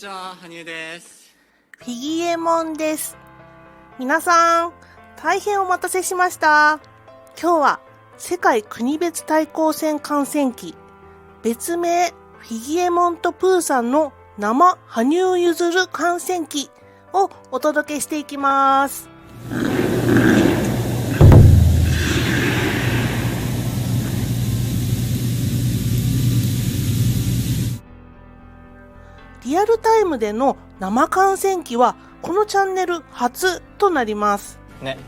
ちは、羽生です。フィギエモンです。皆さん、大変お待たせしました。今日は世界国別対抗戦観戦記、別名フィギエモンとプーさんの生羽生結弦観戦記をお届けしていきます。リアルタイムでの生観戦記はこのチャンネル初となりますね。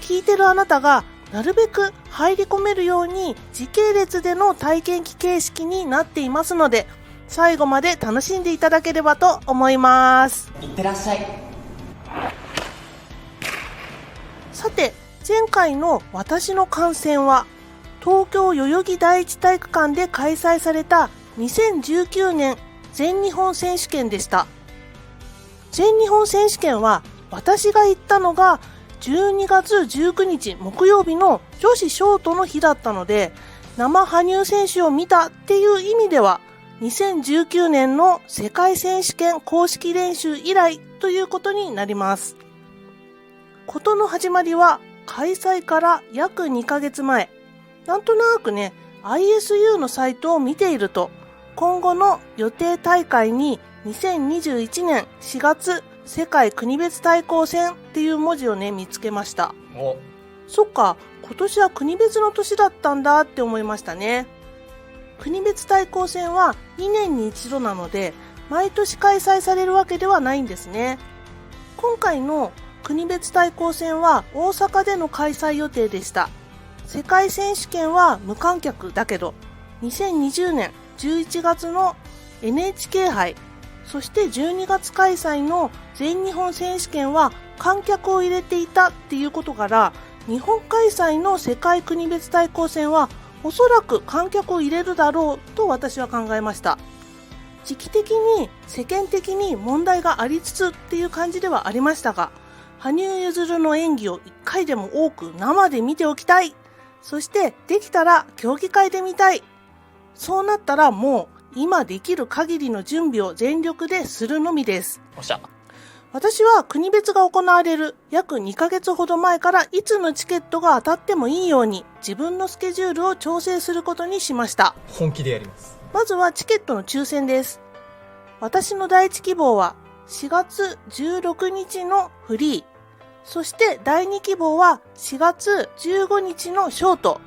聞いてるあなたがなるべく入り込めるように時系列での体験記形式になっていますので、最後まで楽しんでいただければと思います。いってらっしゃい。さて、前回の私の観戦は東京代々木第一体育館で開催された2019年全日本選手権でした。全日本選手権は私が行ったのが12月19日木曜日の女子ショートの日だったので、生羽生選手を見たっていう意味では2019年の世界選手権公式練習以来ということになります。事の始まりは開催から約2ヶ月前、なんとなくね ISU のサイトを見ていると、今後の予定大会に2021年4月世界国別対抗戦っていう文字をね見つけました。そっか、今年は国別の年だったんだって思いましたね。国別対抗戦は2年に一度なので毎年開催されるわけではないんですね。今回の国別対抗戦は大阪での開催予定でした。世界選手権は無観客だけど、2020年11月の NHK 杯、そして12月開催の全日本選手権は観客を入れていたっていうことから、日本開催の世界国別対抗戦はおそらく観客を入れるだろうと私は考えました。時期的に世間的に問題がありつつっていう感じではありましたが、羽生結弦の演技を1回でも多く生で見ておきたい。そしてできたら競技会で見たい。そうなったらもう今できる限りの準備を全力でするのみです。私は国別が行われる約2ヶ月ほど前からいつのチケットが当たってもいいように自分のスケジュールを調整することにしました。本気でやります。まずはチケットの抽選です。私の第一希望は4月16日のフリー、そして第2希望は4月15日のショート、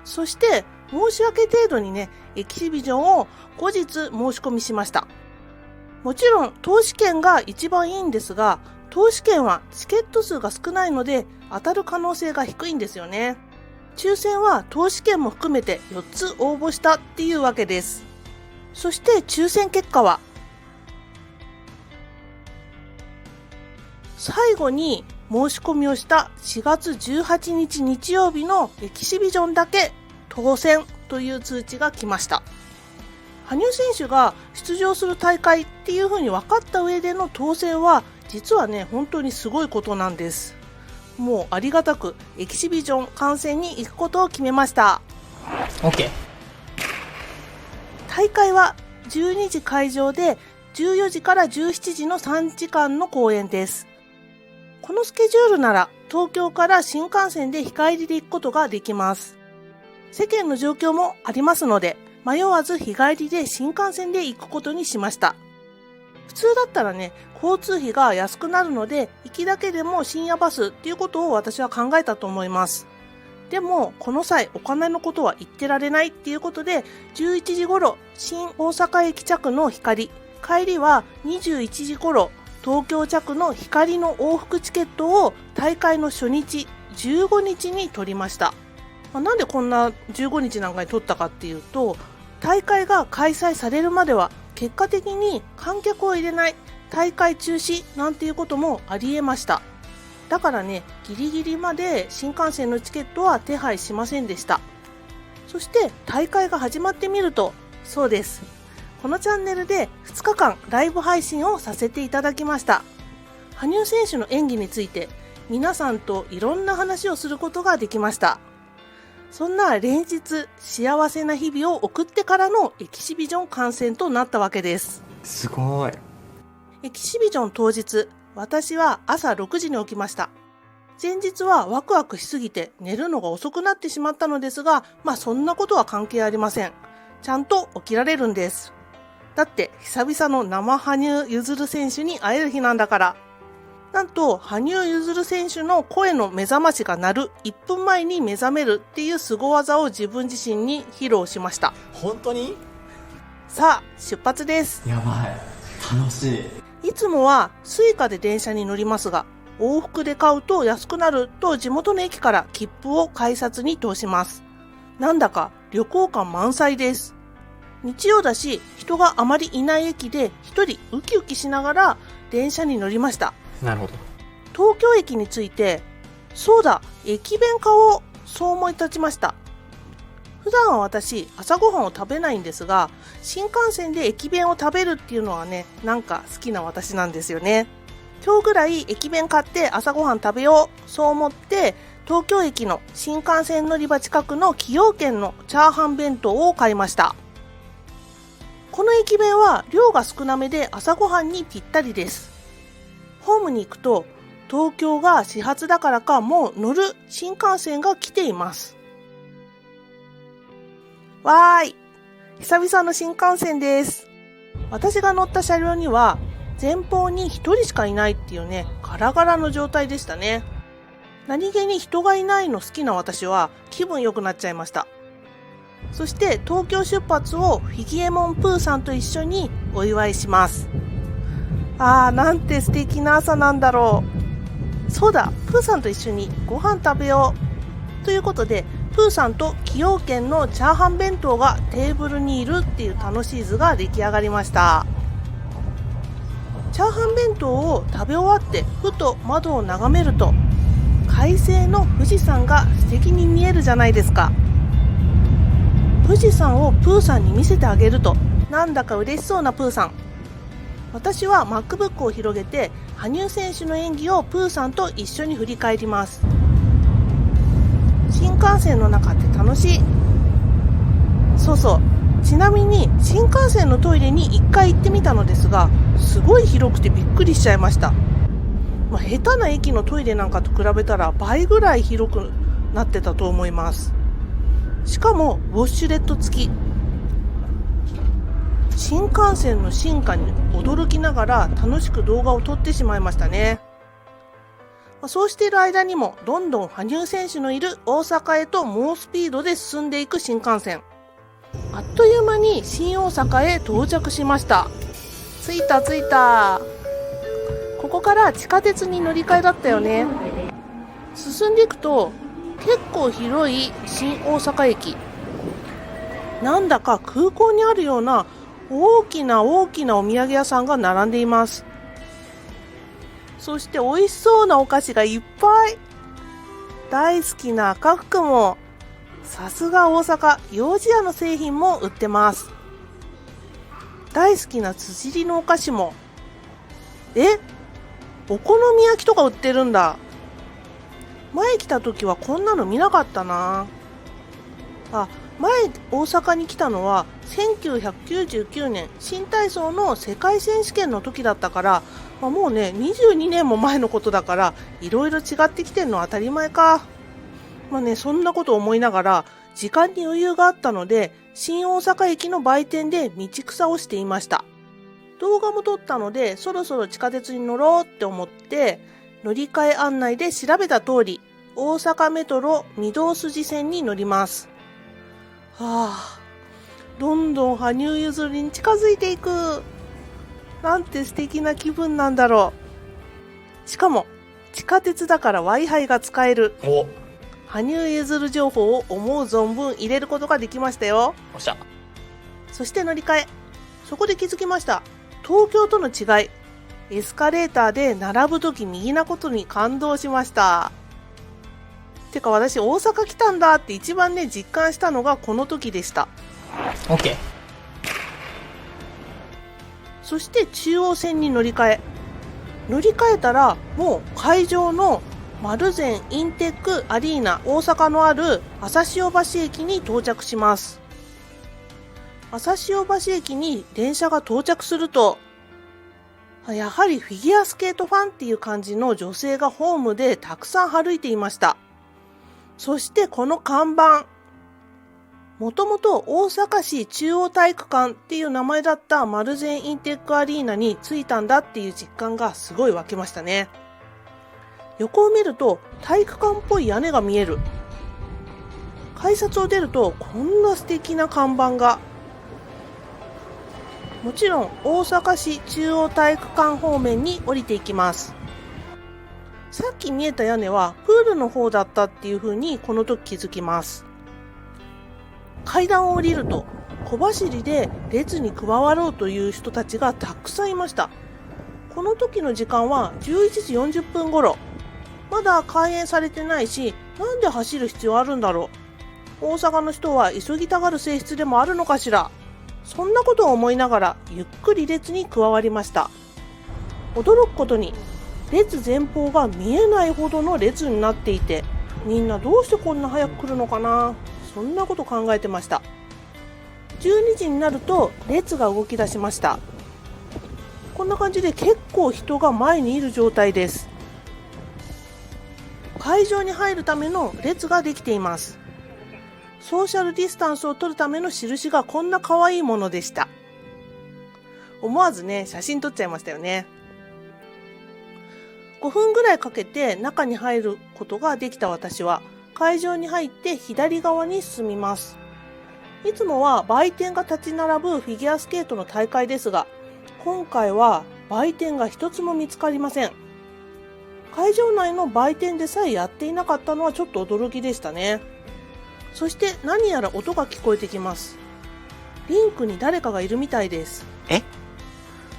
そして申し訳程度にね、エキシビジョンを後日申し込みしました。もちろん投資券が一番いいんですが、投資券はチケット数が少ないので当たる可能性が低いんですよね。抽選は投資券も含めて4つ応募したっていうわけです。そして抽選結果は、最後に申し込みをした4月18日日曜日のエキシビジョンだけ当選という通知が来ました。羽生選手が出場する大会っていう風に分かった上での当選は実はね本当にすごいことなんです。もうありがたくエキシビジョン観戦に行くことを決めました。 OK。 大会は12時会場で14時から17時の3時間の公演です。このスケジュールなら東京から新幹線で日帰りで行くことができます。世間の状況もありますので迷わず日帰りで新幹線で行くことにしました。普通だったらね交通費が安くなるので行きだけでも深夜バスっていうことを私は考えたと思います。でもこの際お金のことは言ってられないっていうことで、11時頃新大阪駅着の光、帰りは21時頃東京着の光の往復チケットを大会の初日15日に取りました。なんでこんな15日なんかに取ったかっていうと、大会が開催されるまでは結果的に観客を入れない、大会中止なんていうこともありえました。だからねギリギリまで新幹線のチケットは手配しませんでした。そして大会が始まってみると、そうです、このチャンネルで2日間ライブ配信をさせていただきました。羽生選手の演技について皆さんといろんな話をすることができました。そんな連日幸せな日々を送ってからのエキシビジョン観戦となったわけです。すごい。エキシビジョン当日、私は朝6時に起きました。前日はワクワクしすぎて寝るのが遅くなってしまったのですが、そんなことは関係ありません。ちゃんと起きられるんです。だって久々の生羽生結弦選手に会える日なんだから。なんと羽生結弦選手の声の目覚ましが鳴る1分前に目覚めるっていう凄技を自分自身に披露しました。本当に？さあ出発です。やばい、楽しい。いつもはスイカで電車に乗りますが、往復で買うと安くなると地元の駅から切符を改札に通します。なんだか旅行感満載です。日曜だし人があまりいない駅で一人ウキウキしながら電車に乗りました。なるほど。東京駅に着いて、そうだ、駅弁買おう、そう思い立ちました。普段は私朝ごはんを食べないんですが、新幹線で駅弁を食べるっていうのはね、なんか好きな私なんですよね。今日ぐらい駅弁買って朝ごはん食べよう、そう思って東京駅の新幹線乗り場近くの崎陽軒のチャーハン弁当を買いました。この駅弁は量が少なめで朝ごはんにぴったりです。ホームに行くと東京が始発だからかもう乗る新幹線が来ています。わーい、久々の新幹線です。私が乗った車両には前方に一人しかいないっていうね、ガラガラの状態でしたね。何気に人がいないの好きな私は気分良くなっちゃいました。そして東京出発をフィギエモンプーさんと一緒にお祝いします。なんて素敵な朝なんだろう。そうだ、プーさんと一緒にご飯食べようということで、プーさんと崎陽軒のチャーハン弁当がテーブルにいるっていう楽しい図が出来上がりました。チャーハン弁当を食べ終わってふと窓を眺めると、快晴の富士山が素敵に見えるじゃないですか。富士山をプーさんに見せてあげると、なんだか嬉しそうなプーさん。私は MacBook を広げて羽生選手の演技をプーさんと一緒に振り返ります。新幹線の中って楽しい。そうそう、ちなみに新幹線のトイレに1回行ってみたのですが、すごい広くてびっくりしちゃいました。下手な駅のトイレなんかと比べたら倍ぐらい広くなってたと思います。しかもウォッシュレット付き。新幹線の進化に驚きながら楽しく動画を撮ってしまいましたね。そうしている間にもどんどん羽生選手のいる大阪へと猛スピードで進んでいく新幹線。あっという間に新大阪へ到着しました。着いた。ここから地下鉄に乗り換えだったよね。進んでいくと結構広い新大阪駅。なんだか空港にあるような大きなお土産屋さんが並んでいます。そして美味しそうなお菓子がいっぱい。大好きな赤福も、さすが大阪、幼児屋の製品も売ってます。大好きな辻りのお菓子も。お好み焼きとか売ってるんだ。前来た時はこんなの見なかったな。前大阪に来たのは1999年新体操の世界選手権の時だったから、もうね22年も前のことだから、いろいろ違ってきてるのは当たり前か。そんなこと思いながら時間に余裕があったので、新大阪駅の売店で道草をしていました。動画も撮ったのでそろそろ地下鉄に乗ろうって思って、乗り換え案内で調べた通り大阪メトロ御堂筋線に乗ります。どんどん羽生結弦に近づいていく。なんて素敵な気分なんだろう。しかも地下鉄だから Wi-Fi が使える。羽生結弦情報を思う存分入れることができましたよ。おっしゃ。そして乗り換え、そこで気づきました。東京との違い。エスカレーターで並ぶとき右なことに感動しました。てか私大阪来たんだって一番ね実感したのがこの時でした。 OK。 そして中央線に乗り換えたら、もう会場の丸善インテックアリーナ大阪のある朝潮橋駅に到着します。朝潮橋駅に電車が到着すると、やはりフィギュアスケートファンっていう感じの女性がホームでたくさん歩いていました。そしてこの看板。もともと大阪市中央体育館っていう名前だった丸善インテックアリーナに着いたんだっていう実感がすごい湧きましたね。横を見ると体育館っぽい屋根が見える。改札を出るとこんな素敵な看板が。もちろん大阪市中央体育館方面に降りていきます。さっき見えた屋根はプールの方だったっていう風にこの時気づきます。階段を降りると小走りで列に加わろうという人たちがたくさんいました。この時の時間は11時40分頃。まだ開園されてないし、なんで走る必要あるんだろう。大阪の人は急ぎたがる性質でもあるのかしら。そんなことを思いながらゆっくり列に加わりました。驚くことに列前方が見えないほどの列になっていて、みんなどうしてこんな早く来るのかな、そんなこと考えてました。12時になると列が動き出しました。こんな感じで結構人が前にいる状態です。会場に入るための列ができています。ソーシャルディスタンスを取るための印がこんな可愛いものでした。思わずね、写真撮っちゃいましたよね。5分ぐらいかけて中に入ることができた私は、会場に入って左側に進みます。いつもは売店が立ち並ぶフィギュアスケートの大会ですが、今回は売店が一つも見つかりません。会場内の売店でさえやっていなかったのはちょっと驚きでしたね。そして何やら音が聞こえてきます。リンクに誰かがいるみたいです。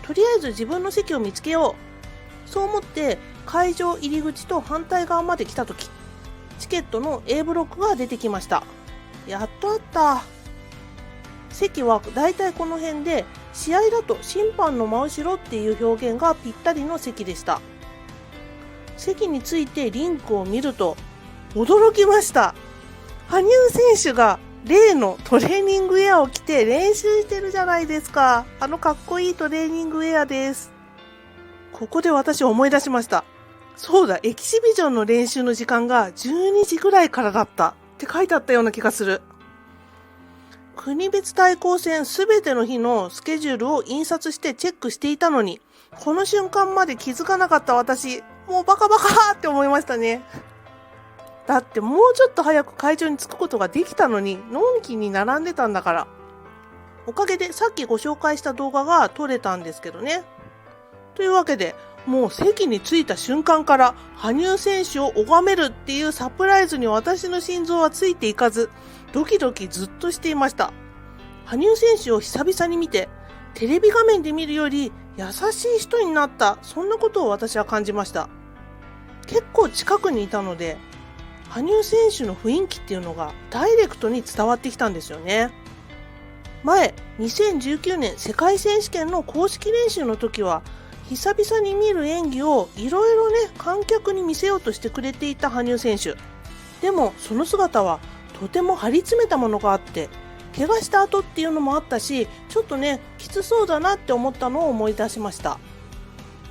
とりあえず自分の席を見つけよう。そう思って会場入り口と反対側まで来たとき、チケットの A ブロックが出てきました。やっとあった。席はだいたいこの辺で、試合だと審判の真後ろっていう表現がぴったりの席でした。席についてリンクを見ると驚きました。羽生選手が例のトレーニングウェアを着て練習してるじゃないですか。あのかっこいいトレーニングウェアです。ここで私思い出しました。そうだ、エキシビジョンの練習の時間が12時ぐらいからだったって書いてあったような気がする。国別対抗戦すべての日のスケジュールを印刷してチェックしていたのに、この瞬間まで気づかなかった私、もうバカバカって思いましたね。だってもうちょっと早く会場に着くことができたのに、のんきに並んでたんだから。おかげでさっきご紹介した動画が撮れたんですけどね。というわけで、もう席に着いた瞬間から羽生選手を拝めるっていうサプライズに私の心臓はついていかず、ドキドキずっとしていました。羽生選手を久々に見て、テレビ画面で見るより優しい人になった、そんなことを私は感じました。結構近くにいたので、羽生選手の雰囲気っていうのがダイレクトに伝わってきたんですよね。前、2019年世界選手権の公式練習の時は、久々に見る演技をいろいろね、観客に見せようとしてくれていた羽生選手。でもその姿はとても張り詰めたものがあって、怪我した後っていうのもあったし、ちょっとね、きつそうだなって思ったのを思い出しました。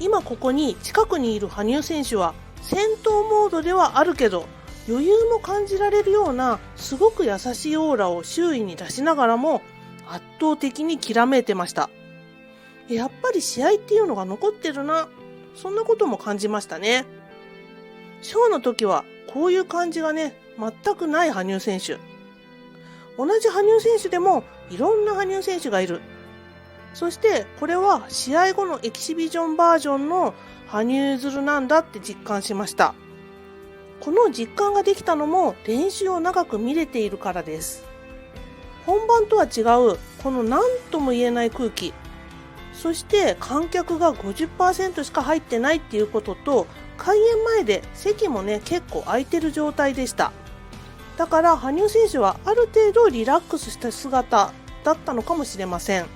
今ここに近くにいる羽生選手は戦闘モードではあるけど、余裕も感じられるようなすごく優しいオーラを周囲に出しながらも圧倒的にきらめいてました。やっぱり試合っていうのが残ってるな、そんなことも感じましたね。ショーの時はこういう感じがね、全くない羽生選手。同じ羽生選手でもいろんな羽生選手がいる。そしてこれは試合後のエキシビジョンバージョンの羽生結弦なんだって実感しました。この実感ができたのも練習を長く見れているからです。本番とは違うこの何とも言えない空気、そして観客が 50% しか入ってないっていうことと、開演前で席もね結構空いてる状態でした。だから羽生選手はある程度リラックスした姿だったのかもしれません。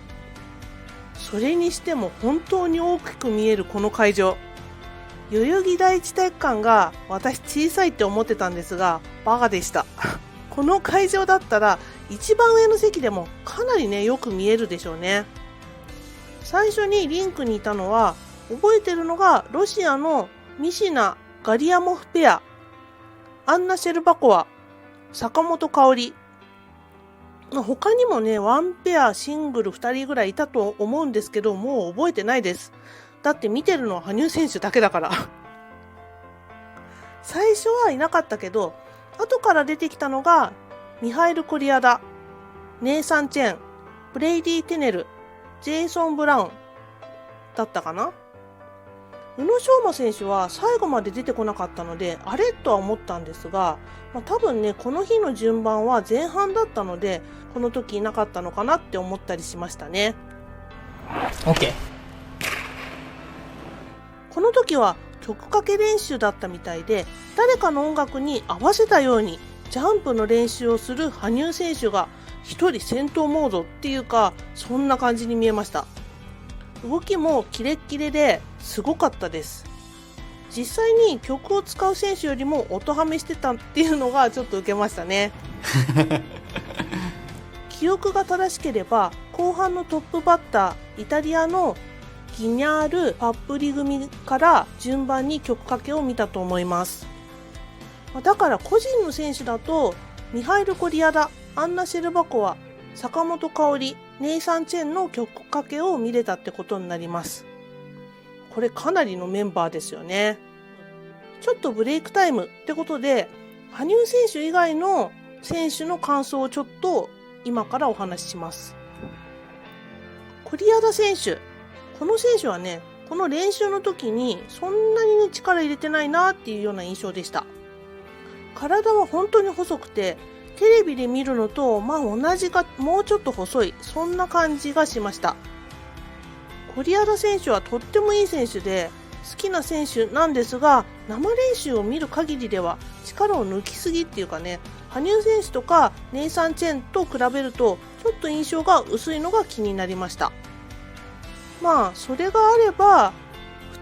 それにしても本当に大きく見えるこの会場、代々木第一体育館が私小さいって思ってたんですが、バカでした。この会場だったら一番上の席でもかなりねよく見えるでしょうね。最初にリンクにいたのは覚えてるのがロシアのミシナ・ガリアモフペア、アンナ・シェルバコワ、坂本花織。他にもね、ワンペア、シングル2人ぐらいいたと思うんですけど、もう覚えてないです。だって見てるのは羽生選手だけだから。最初はいなかったけど、後から出てきたのが、ミハイル・コリアダ、ネイサン・チェン、ブレイディ・テネル、ジェイソン・ブラウンだったかな。宇野昌磨選手は最後まで出てこなかったので、あれとは思ったんですが、多分ね、この日の順番は前半だったので、この時いなかったのかなって思ったりしましたね。 OK。 この時は曲かけ練習だったみたいで、誰かの音楽に合わせたようにジャンプの練習をする羽生選手が一人戦闘モードっていうか、そんな感じに見えました。動きもキレッキレですごかったです。実際に曲を使う選手よりも音ハメしてたっていうのがちょっと受けましたね。記憶が正しければ後半のトップバッター、イタリアのギニャール・パップリ組から順番に曲かけを見たと思います。だから個人の選手だとミハイル・コリアダ、アンナ・シェルバコワ、坂本花織、ネイサン・チェンの曲かけを見れたってことになります。これかなりのメンバーですよね。ちょっとブレイクタイムってことで、羽生選手以外の選手の感想をちょっと今からお話しします。コリアダ選手。この選手はね、この練習の時にそんなにね、力入れてないなっていうような印象でした。体は本当に細くて、テレビで見るのと同じかもうちょっと細い、そんな感じがしました。コリアダ選手はとってもいい選手で好きな選手なんですが、生練習を見る限りでは力を抜きすぎっていうかね、羽生選手とかネイサン・チェンと比べるとちょっと印象が薄いのが気になりました。それがあれば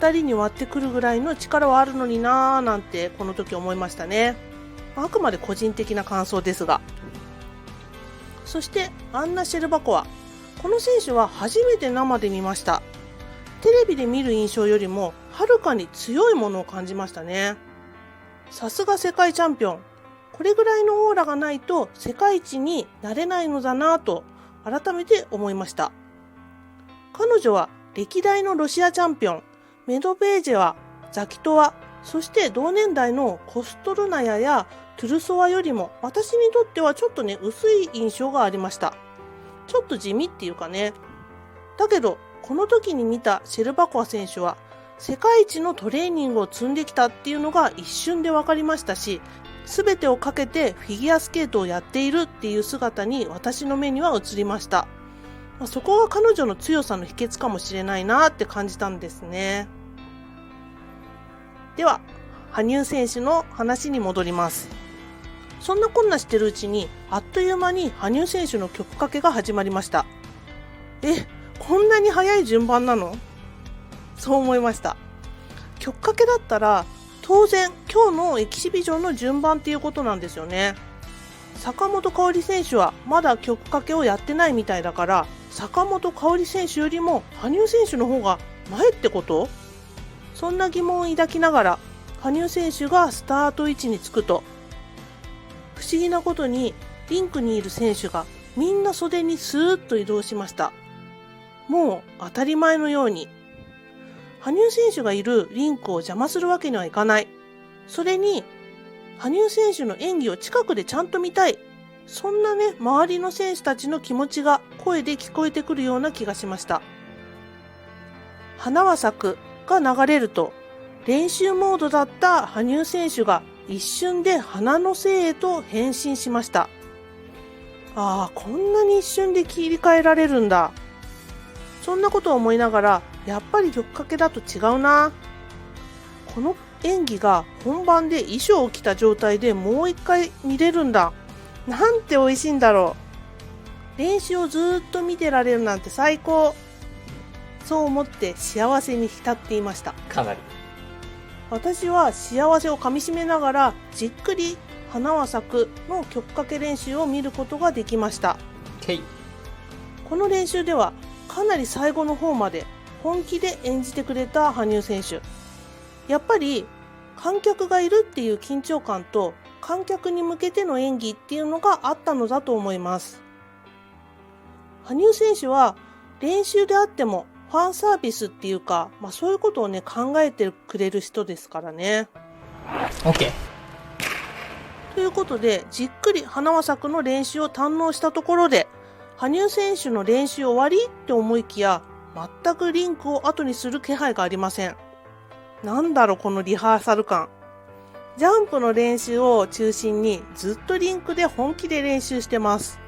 2人に割ってくるぐらいの力はあるのになーなんてこの時思いましたね。あくまで個人的な感想ですが。そしてアンナ・シェルバコワ。この選手は初めて生で見ました。テレビで見る印象よりもはるかに強いものを感じましたね。さすが世界チャンピオン。これぐらいのオーラがないと世界一になれないのだなぁと改めて思いました。彼女は歴代のロシアチャンピオン、メドベージェワ、ザキトワ、そして同年代のコストルナヤやトゥルソワよりも私にとってはちょっとね、薄い印象がありました。ちょっと地味っていうかね。だけどこの時に見たシェルバコワ選手は世界一のトレーニングを積んできたっていうのが一瞬で分かりましたし、全てをかけてフィギュアスケートをやっているっていう姿に私の目には映りました。そこが彼女の強さの秘訣かもしれないなって感じたんですね。では羽生選手の話に戻ります。そんなこんなしてるうちにあっという間に羽生選手の曲かけが始まりました。こんなに早い順番なの？そう思いました。曲かけだったら当然今日のエキシビジョンの順番っていうことなんですよね。坂本花織選手はまだ曲かけをやってないみたいだから、坂本花織選手よりも羽生選手の方が前ってこと？そんな疑問を抱きながら羽生選手がスタート位置につくと、不思議なことにリンクにいる選手がみんな袖にスーッと移動しました。もう当たり前のように。羽生選手がいるリンクを邪魔するわけにはいかない。それに羽生選手の演技を近くでちゃんと見たい。そんなね、周りの選手たちの気持ちが声で聞こえてくるような気がしました。花は咲くが流れると、練習モードだった羽生選手が一瞬で花の精へと変身しました。こんなに一瞬で切り替えられるんだ。そんなことを思いながら、やっぱり曲かけだと違うな。この演技が本番で衣装を着た状態でもう一回見れるんだ。なんて美味しいんだろう。練習をずっと見てられるなんて最高。そう思って幸せに浸っていました。かなり。私は幸せをかみしめながらじっくり花は咲くの曲かけ練習を見ることができました。この練習ではかなり最後の方まで本気で演じてくれた羽生選手。やっぱり観客がいるっていう緊張感と観客に向けての演技っていうのがあったのだと思います。羽生選手は練習であってもファンサービスっていうか、そういうことをね考えてくれる人ですからね。 OK。 ということでじっくり花は咲くの練習を堪能したところで、羽生選手の練習終わりって思いきや全くリンクを後にする気配がありません。なんだろこのリハーサル感。ジャンプの練習を中心にずっとリンクで本気で練習してます。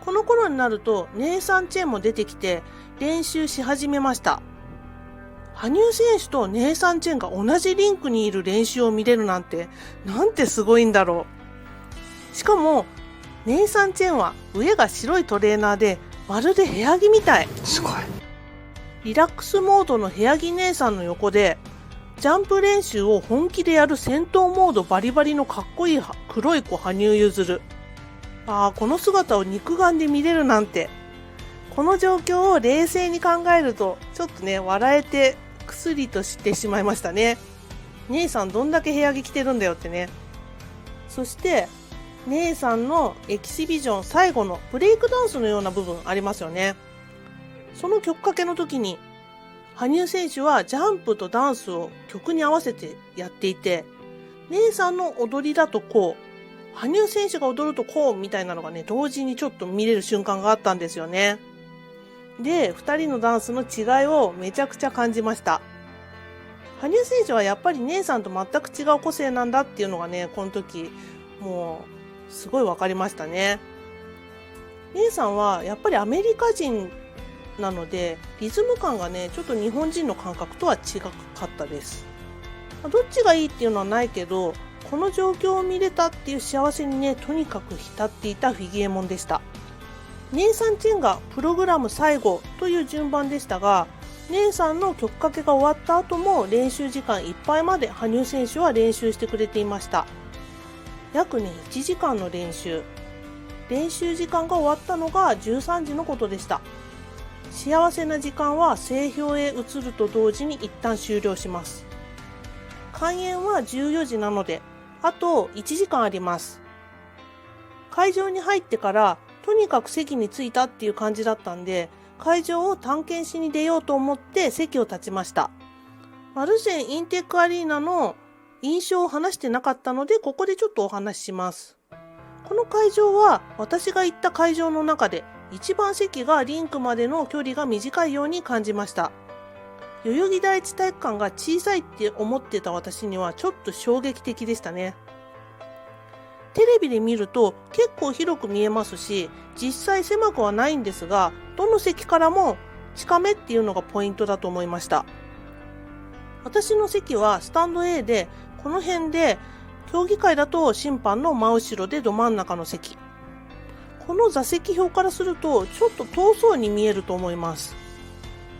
この頃になるとネイサン・チェンも出てきて練習し始めました。羽生選手とネイサン・チェンが同じリンクにいる練習を見れるなんてすごいんだろう。しかもネイサン・チェンは上が白いトレーナーでまるで部屋着みたい。すごい。リラックスモードの部屋着姉さんの横でジャンプ練習を本気でやる戦闘モードバリバリのかっこいい黒い子羽生結弦。この姿を肉眼で見れるなんて。この状況を冷静に考えるとちょっとね笑えてくすりとしてしまいましたね。姉さんどんだけ部屋着着てるんだよってね。そして姉さんのエキシビジョン最後のブレイクダンスのような部分ありますよね。その曲かけの時に羽生選手はジャンプとダンスを曲に合わせてやっていて、姉さんの踊りだとこう、羽生選手が踊るとこうみたいなのがね同時にちょっと見れる瞬間があったんですよね。で、2人のダンスの違いをめちゃくちゃ感じました。羽生選手はやっぱり姉さんと全く違う個性なんだっていうのがね、この時もうすごい分かりましたね。姉さんはやっぱりアメリカ人なのでリズム感がねちょっと日本人の感覚とは違かったです。どっちがいいっていうのはないけど、この状況を見れたっていう幸せにねとにかく浸っていたフィギエモンでした。ネイサン・チェンがプログラム最後という順番でしたが、ネイさんの曲かけが終わった後も練習時間いっぱいまで羽生選手は練習してくれていました。約ね1時間の練習時間が終わったのが13時のことでした。幸せな時間は整氷へ移ると同時に一旦終了します。開演は14時なのであと1時間あります。会場に入ってからとにかく席に着いたっていう感じだったんで、会場を探検しに出ようと思って席を立ちました。マルセンインテックアリーナの印象を話してなかったので、ここでちょっとお話しします。この会場は私が行った会場の中で一番席がリンクまでの距離が短いように感じました。代々木第一体育館が小さいって思ってた私にはちょっと衝撃的でしたね。テレビで見ると結構広く見えますし、実際狭くはないんですが、どの席からも近めっていうのがポイントだと思いました。私の席はスタンド A で、この辺で競技会だと審判の真後ろでど真ん中の席。この座席表からするとちょっと遠そうに見えると思います。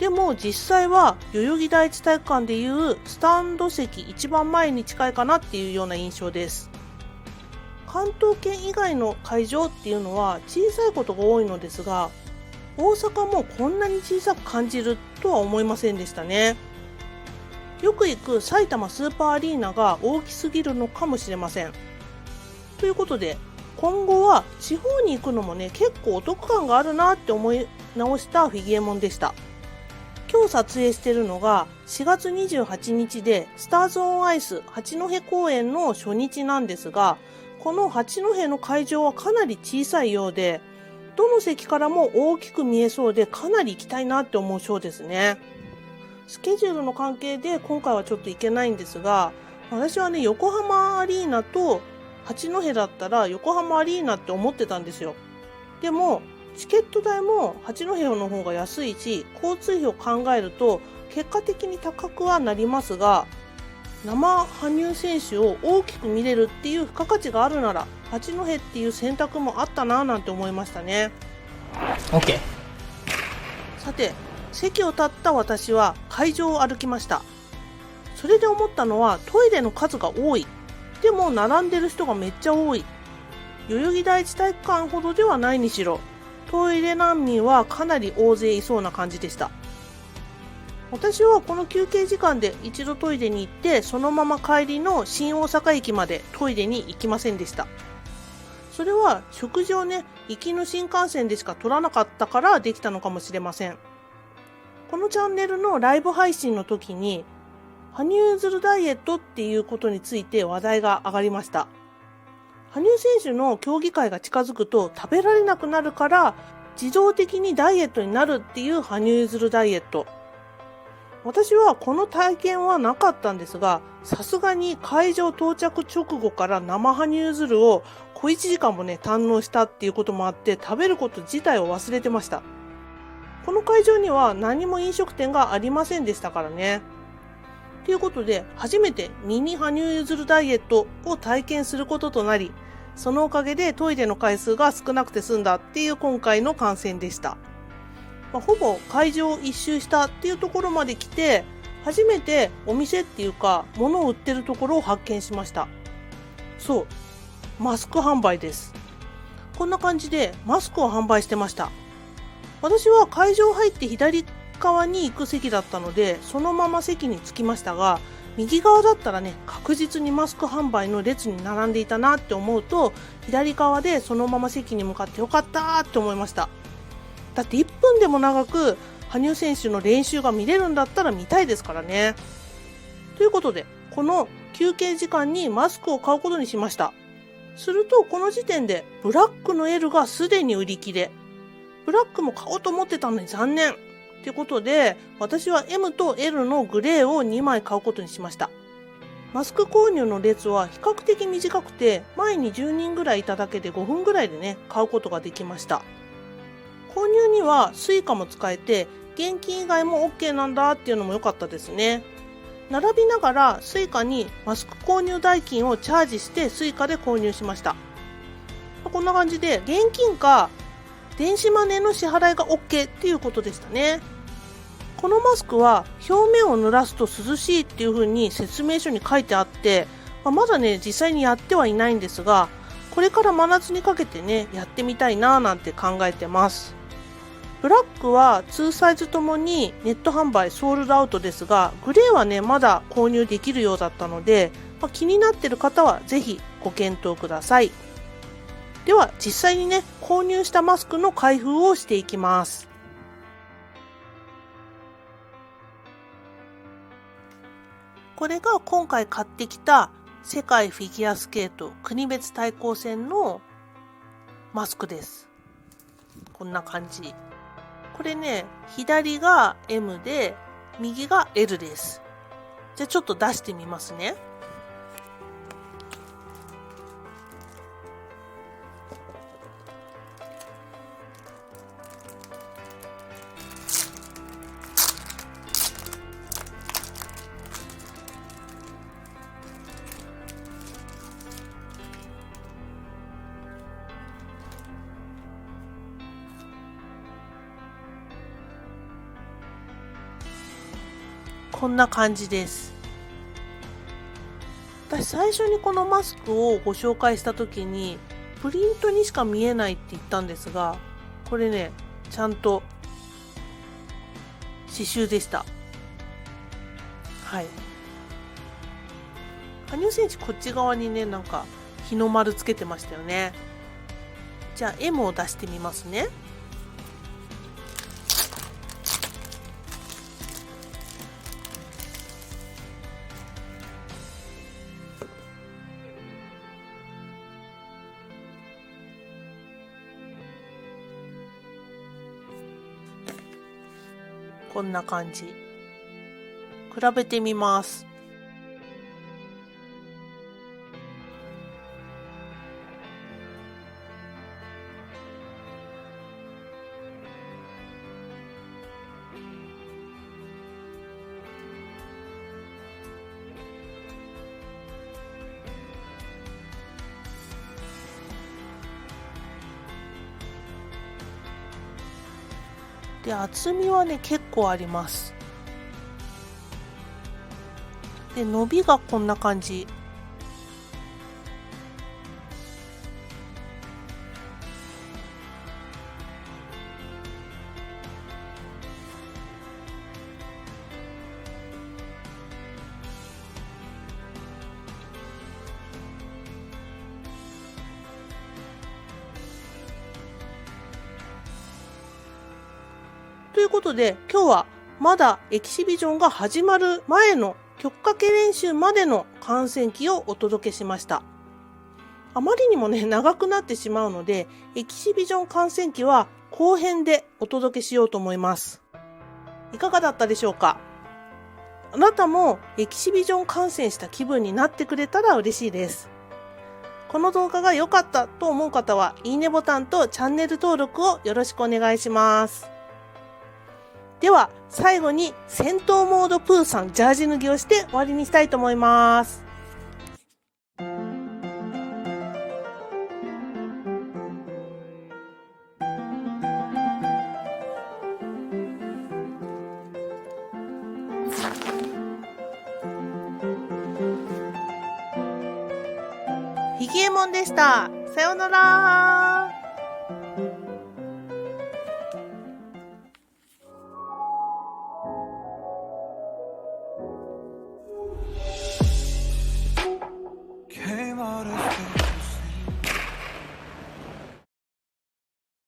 でも実際は代々木第一体育館でいうスタンド席一番前に近いかなっていうような印象です。関東圏以外の会場っていうのは小さいことが多いのですが、大阪もこんなに小さく感じるとは思いませんでしたね。よく行く埼玉スーパーアリーナが大きすぎるのかもしれません。ということで今後は地方に行くのもね結構お得感があるなって思い直したフィギエモンでした。今日撮影しているのが4月28日でスターズオンアイス八戸公演の初日なんですが、この八戸の会場はかなり小さいようで、どの席からも大きく見えそうでかなり行きたいなって思うショーですね。スケジュールの関係で今回はちょっと行けないんですが、私はね横浜アリーナと八戸だったら横浜アリーナって思ってたんですよ。でもチケット代も八戸の方が安いし、交通費を考えると結果的に高くはなりますが、生羽生選手を大きく見れるっていう付加価値があるなら八戸っていう選択もあったななんて思いましたね。 OK。 さて席を立った私は会場を歩きました。それで思ったのはトイレの数が多い。でも並んでる人がめっちゃ多い。代々木第一体育館ほどではないにしろトイレ難民はかなり大勢いそうな感じでした。私はこの休憩時間で一度トイレに行って、そのまま帰りの新大阪駅までトイレに行きませんでした。それは食事をね、行きの新幹線でしか取らなかったからできたのかもしれません。このチャンネルのライブ配信の時に、羽生結弦ダイエットっていうことについて話題が上がりました。羽生選手の競技会が近づくと食べられなくなるから自動的にダイエットになるっていう羽生結弦ダイエット。私はこの体験はなかったんですが、さすがに会場到着直後から生羽生結弦を小1時間もね堪能したっていうこともあって、食べること自体を忘れてました。この会場には何も飲食店がありませんでしたからね。ということで初めてミニ羽生結弦ダイエットを体験することとなり、そのおかげでトイレの回数が少なくて済んだっていう今回の観戦でした。ほぼ会場を一周したっていうところまで来て、初めてお店っていうか物を売ってるところを発見しました。そう、マスク販売です。こんな感じでマスクを販売してました。私は会場入って左側に行く席だったので、そのまま席に着きましたが、右側だったらね、確実にマスク販売の列に並んでいたなって思うと、左側でそのまま席に向かってよかったって思いました。だって1分でも長く羽生選手の練習が見れるんだったら見たいですからね。ということで、この休憩時間にマスクを買うことにしました。するとこの時点でブラックの L がすでに売り切れ。ブラックも買おうと思ってたのに残念ということで、私は M と L のグレーを2枚買うことにしました。マスク購入の列は比較的短くて、前に10人ぐらいいただけで5分ぐらいでね、買うことができました。購入にはスイカも使えて、現金以外も OK なんだっていうのも良かったですね。並びながらスイカにマスク購入代金をチャージしてスイカで購入しました。こんな感じで現金か電子マネーの支払いが OK っていうことでしたね。このマスクは表面を濡らすと涼しいっていう風に説明書に書いてあって、まだね実際にやってはいないんですが、これから真夏にかけてねやってみたいななんて考えてます。ブラックは2サイズともにネット販売ソールドアウトですが、グレーはねまだ購入できるようだったので、気になっている方はぜひご検討ください。では実際にね購入したマスクの開封をしていきます。これが今回買ってきた世界フィギュアスケート国別対抗戦のマスクです。こんな感じ。これね、左が M で右が L です。じゃあちょっと出してみますね。こんな感じです。私最初にこのマスクをご紹介した時にプリントにしか見えないって言ったんですが、これねちゃんと刺繍でした。はい。羽生選手こっち側にねなんか日の丸つけてましたよね。じゃあ M を出してみますね。こんな感じ。比べてみます。で、厚みはね結構あります。で、伸びがこんな感じ。いうことで今日はまだエキシビジョンが始まる前の曲かけ練習までの観戦記をお届けしました。あまりにも長くなってしまうので、エキシビジョン観戦記は後編でお届けしようと思います。いかがだったでしょうか？あなたもエキシビジョン観戦した気分になってくれたら嬉しいです。この動画が良かったと思う方は、いいねボタンとチャンネル登録をよろしくお願いします。では、最後に戦闘モードプーさんジャージ脱ぎをして終わりにしたいと思います。ひげえもんでした。さようなら。